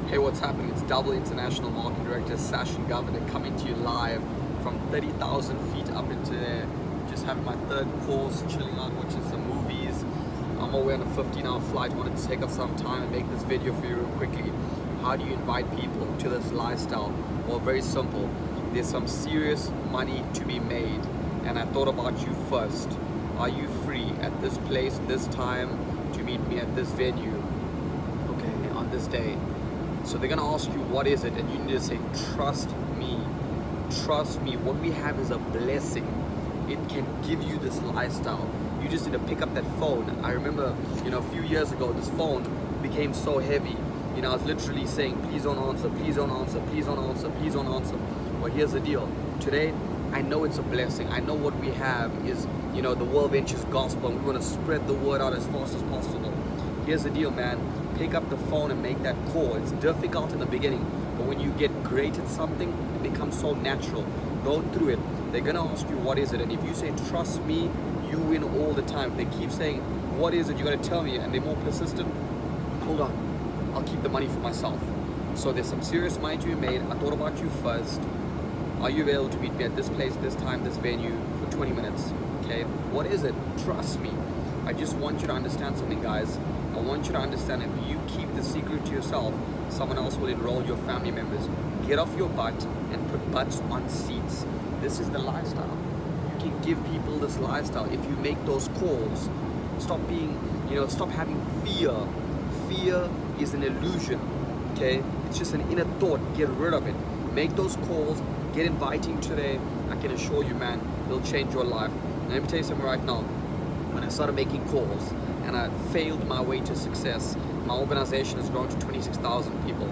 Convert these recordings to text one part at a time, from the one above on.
Hey, what's happening? It's Double International Marketing Director Sashin Govender coming to you live from 30,000 feet up into there. Just having my third course, chilling out, watching some movies. I'm away on a 15-hour flight. Wanted to take up some time and make this video for you real quickly. How do you invite people to this lifestyle? Well, very simple. There's some serious money to be made, and I thought about you first. Are you free at this place, this time, to meet me at this venue, okay, on this day? So they're gonna ask you, what is it? And you need to say, trust me. Trust me, what we have is a blessing. It can give you this lifestyle. You just need to pick up that phone. I remember, a few years ago, this phone became so heavy. I was literally saying, please don't answer, please don't answer, please don't answer, please don't answer. Well, here's the deal. Today, I know it's a blessing. I know what we have is, the World Ventures gospel, and we want to spread the word out as fast as possible. Here's the deal, man. Pick up the phone and make that call. It's difficult in the beginning, but when you get great at something, it becomes so natural. Go through it. They're gonna ask you, what is it? And if you say, trust me, you win all the time. They keep saying, what is it? You gotta tell me, and they're more persistent. Hold on, I'll keep the money for myself. So there's some serious money to be made. I thought about you first. Are you available to meet me at this place, this time, this venue for 20 minutes? Okay, what is it? Trust me. I just want you to understand something, guys. I want you to understand, if you keep the secret to yourself, someone else will enroll your family members. Get off your butt and put butts on seats. This is the lifestyle. You can give people this lifestyle if you make those calls. Stop being, stop having fear. Fear is an illusion, okay? It's just an inner thought. Get rid of it. Make those calls. Get inviting today. I can assure you, man, it'll change your life. And let me tell you something right now. When I started making calls and I failed my way to success, my organization has grown to 26,000 people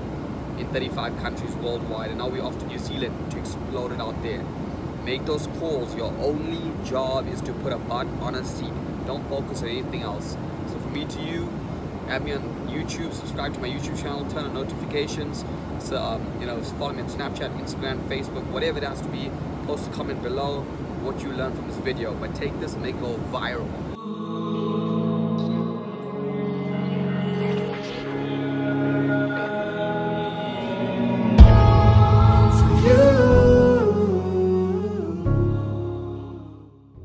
in 35 countries worldwide, and now we're off to New Zealand to explode it out there. Make those calls. Your only job is to put a butt on a seat. Don't focus on anything else. So from me to you, add me on YouTube, subscribe to my YouTube channel, turn on notifications. So, follow me on Snapchat, Instagram, Facebook, whatever it has to be. Post a comment below what you learned from this video, but take this and make it go viral.